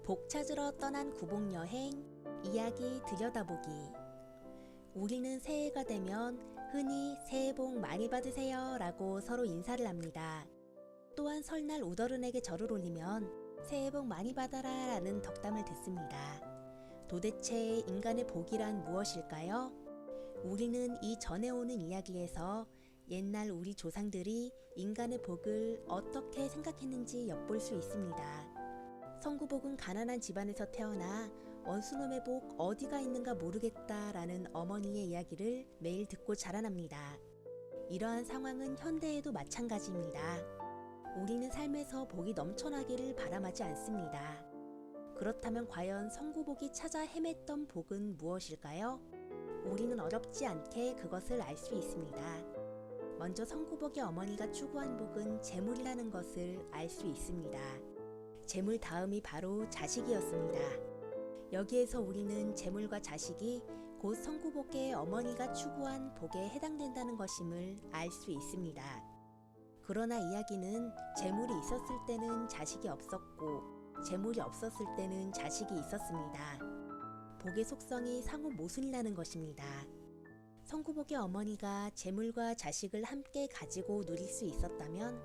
복 찾으러 떠난 구복여행 이야기 들여다보기. 우리는 새해가 되면 흔히 새해 복 많이 받으세요 라고 서로 인사를 합니다. 또한 설날 우더른에게 절을 올리면 새해 복 많이 받아라 라는 덕담을 듣습니다. 도대체 인간의 복이란 무엇일까요? 우리는 이 전해오는 이야기에서 옛날 우리 조상들이 인간의 복을 어떻게 생각했는지 엿볼 수 있습니다. 성구복은 가난한 집안에서 태어나 원수놈의 복 어디가 있는가 모르겠다 라는 어머니의 이야기를 매일 듣고 자라납니다. 이러한 상황은 현대에도 마찬가지입니다. 우리는 삶에서 복이 넘쳐나기를 바람하지 않습니다. 그렇다면 과연 성구복이 찾아 헤맸던 복은 무엇일까요? 우리는 어렵지 않게 그것을 알 수 있습니다. 먼저 성구복의 어머니가 추구한 복은 재물이라는 것을 알 수 있습니다. 재물 다음이 바로 자식이었습니다. 여기에서 우리는 재물과 자식이 곧 성구복의 어머니가 추구한 복에 해당된다는 것임을 알 수 있습니다. 그러나 이야기는 재물이 있었을 때는 자식이 없었고 재물이 없었을 때는 자식이 있었습니다. 복의 속성이 상호 모순이라는 것입니다. 성구복의 어머니가 재물과 자식을 함께 가지고 누릴 수 있었다면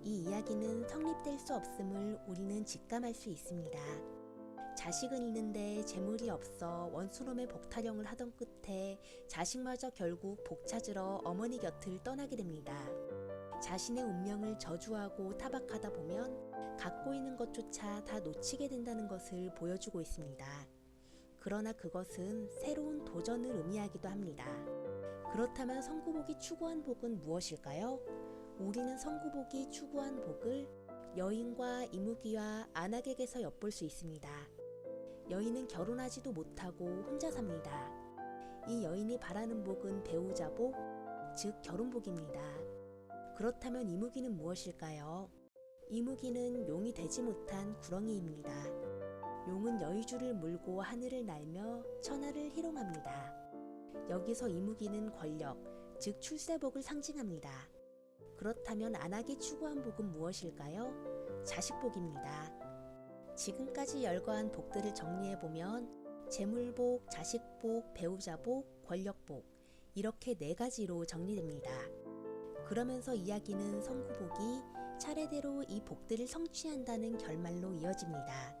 이 이야기는 성립될 수 없음을 우리는 직감할 수 있습니다. 자식은 있는데 재물이 없어 원수놈의 복타령을 하던 끝에 자식마저 결국 복 찾으러 어머니 곁을 떠나게 됩니다. 자신의 운명을 저주하고 타박하다 보면 갖고 있는 것조차 다 놓치게 된다는 것을 보여주고 있습니다. 그러나 그것은 새로운 도전을 의미하기도 합니다. 그렇다면 성구복이 추구한 복은 무엇일까요? 우리는 성구복이 추구한 복을 여인과 이무기와 안악에게서 엿볼 수 있습니다. 여인은 결혼하지도 못하고 혼자 삽니다. 이 여인이 바라는 복은 배우자 복, 즉 결혼복입니다. 그렇다면 이무기는 무엇일까요? 이무기는 용이 되지 못한 구렁이입니다. 용은 여의주를 물고 하늘을 날며 천하를 희롱합니다. 여기서 이무기는 권력, 즉 출세복을 상징합니다. 그렇다면 안악이 추구한 복은 무엇일까요? 자식복입니다. 지금까지 열거한 복들을 정리해보면 재물복, 자식복, 배우자복, 권력복 이렇게 4가지로 정리됩니다. 그러면서 이야기는 성구복이 차례대로 이 복들을 성취한다는 결말로 이어집니다.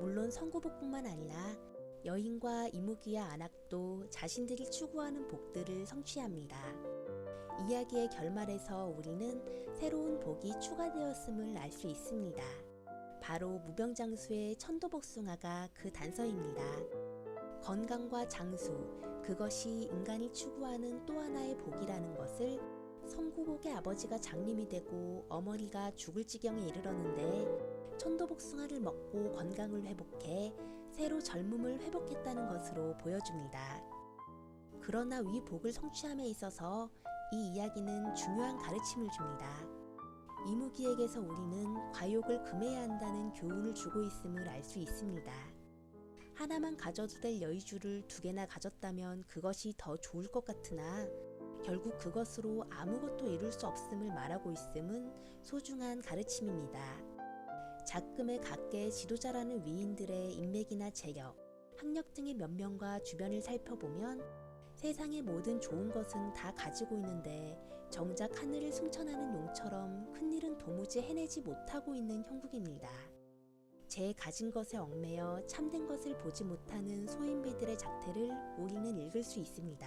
물론 성구복뿐만 아니라 여인과 이무기와 안악도 자신들이 추구하는 복들을 성취합니다. 이야기의 결말에서 우리는 새로운 복이 추가되었음을 알 수 있습니다. 바로 무병장수의 천도복숭아가 그 단서입니다. 건강과 장수, 그것이 인간이 추구하는 또 하나의 복이라는 것을 성구복의 아버지가 장님이 되고 어머니가 죽을 지경에 이르렀는데 천도복숭아를 먹고 건강을 회복해 새로 젊음을 회복했다는 것으로 보여줍니다. 그러나 위 복을 성취함에 있어서 이 이야기는 중요한 가르침을 줍니다. 이무기에게서 우리는 과욕을 금해야 한다는 교훈을 주고 있음을 알 수 있습니다. 하나만 가져도 될 여의주를 2개나 가졌다면 그것이 더 좋을 것 같으나 결국 그것으로 아무것도 이룰 수 없음을 말하고 있음은 소중한 가르침입니다. 작금의 각계의 지도자라는 위인들의 인맥이나 재력, 학력 등의 면면과 주변을 살펴보면 세상의 모든 좋은 것은 다 가지고 있는데 정작 하늘을 승천하는 용처럼 큰일은 도무지 해내지 못하고 있는 형국입니다. 제 가진 것에 얽매여 참된 것을 보지 못하는 소인배들의 작태를 우리는 읽을 수 있습니다.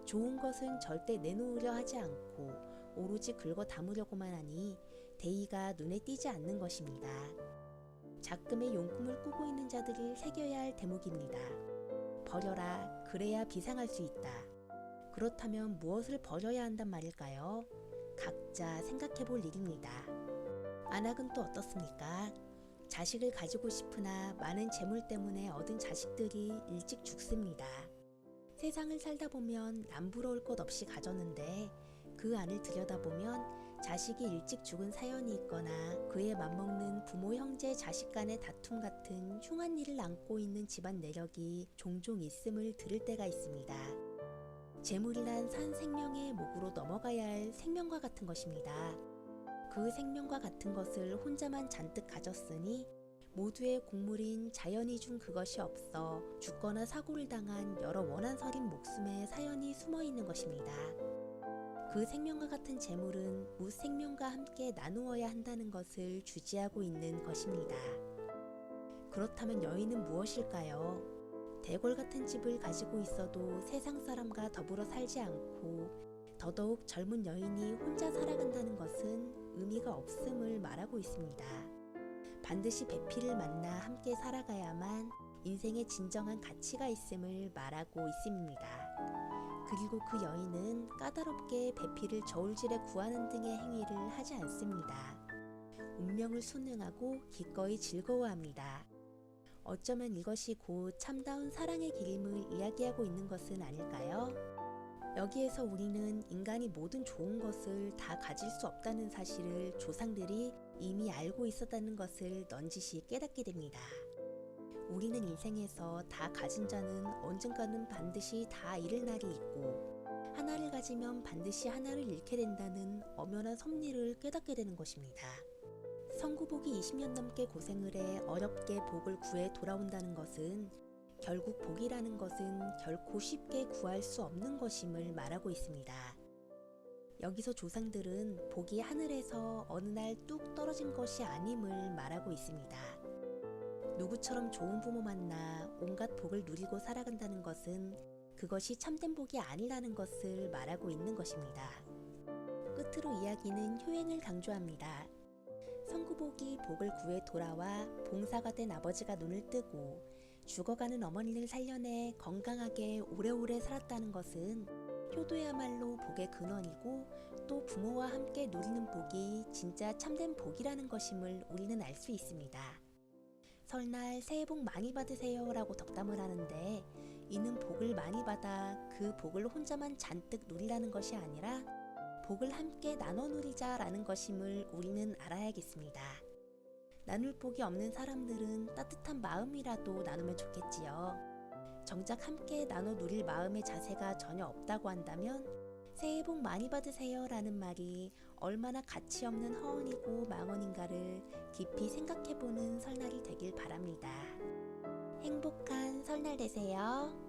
좋은 것은 절대 내놓으려 하지 않고 오로지 긁어 담으려고만 하니 대의가 눈에 띄지 않는 것입니다. 작금의 용꿈을 꾸고 있는 자들을 새겨야 할 대목입니다. 버려라, 그래야 비상할 수 있다. 그렇다면 무엇을 버려야 한단 말일까요? 각자 생각해 볼 일입니다. 안악은 또 어떻습니까? 자식을 가지고 싶으나 많은 재물 때문에 얻은 자식들이 일찍 죽습니다. 세상을 살다 보면 남부러울 것 없이 가졌는데 그 안을 들여다보면 자식이 일찍 죽은 사연이 있거나 그에 맞먹는 부모, 형제, 자식 간의 다툼 같은 흉한 일을 안고 있는 집안 내력이 종종 있음을 들을 때가 있습니다. 재물이란 산 생명의 목으로 넘어가야 할 생명과 같은 것입니다. 그 생명과 같은 것을 혼자만 잔뜩 가졌으니 모두의 곡물인 자연이 준 그것이 없어 죽거나 사고를 당한 여러 원한서린 목숨의 사연이 숨어 있는 것입니다. 그 생명과 같은 재물은 무생명과 함께 나누어야 한다는 것을 주지하고 있는 것입니다. 그렇다면 여인은 무엇일까요? 대궐 같은 집을 가지고 있어도 세상 사람과 더불어 살지 않고 더더욱 젊은 여인이 혼자 살아간다는 것은 의미가 없음을 말하고 있습니다. 반드시 배필을 만나 함께 살아가야만 인생에 진정한 가치가 있음을 말하고 있음입니다. 그리고 그 여인은 까다롭게 배필을 저울질에 구하는 등의 행위를 하지 않습니다. 운명을 순응하고 기꺼이 즐거워합니다. 어쩌면 이것이 곧 참다운 사랑의 길임을 이야기하고 있는 것은 아닐까요? 여기에서 우리는 인간이 모든 좋은 것을 다 가질 수 없다는 사실을 조상들이 이미 알고 있었다는 것을 넌지시 깨닫게 됩니다. 우리는 인생에서 다 가진 자는 언젠가는 반드시 다 잃을 날이 있고 하나를 가지면 반드시 하나를 잃게 된다는 엄연한 섭리를 깨닫게 되는 것입니다. 성구복이 20년 넘게 고생을 해 어렵게 복을 구해 돌아온다는 것은 결국 복이라는 것은 결코 쉽게 구할 수 없는 것임을 말하고 있습니다. 여기서 조상들은 복이 하늘에서 어느 날 뚝 떨어진 것이 아님을 말하고 있습니다. 누구처럼 좋은 부모 만나 온갖 복을 누리고 살아간다는 것은 그것이 참된 복이 아니라는 것을 말하고 있는 것입니다. 끝으로 이야기는 효행을 강조합니다. 성구복이 복을 구해 돌아와 봉사가 된 아버지가 눈을 뜨고 죽어가는 어머니를 살려내 건강하게 오래오래 살았다는 것은 효도야말로 복의 근원이고 또 부모와 함께 누리는 복이 진짜 참된 복이라는 것임을 우리는 알 수 있습니다. 설날 새해 복 많이 받으세요 라고 덕담을 하는데 이는 복을 많이 받아 그 복을 혼자만 잔뜩 누리라는 것이 아니라 복을 함께 나눠 누리자 라는 것임을 우리는 알아야겠습니다. 나눌 복이 없는 사람들은 따뜻한 마음이라도 나누면 좋겠지요. 정작 함께 나눠 누릴 마음의 자세가 전혀 없다고 한다면 새해 복 많이 받으세요 라는 말이 얼마나 가치 없는 허언이고 망언인가를 깊이 생각해보는 설날이 되길 바랍니다. 행복한 설날 되세요.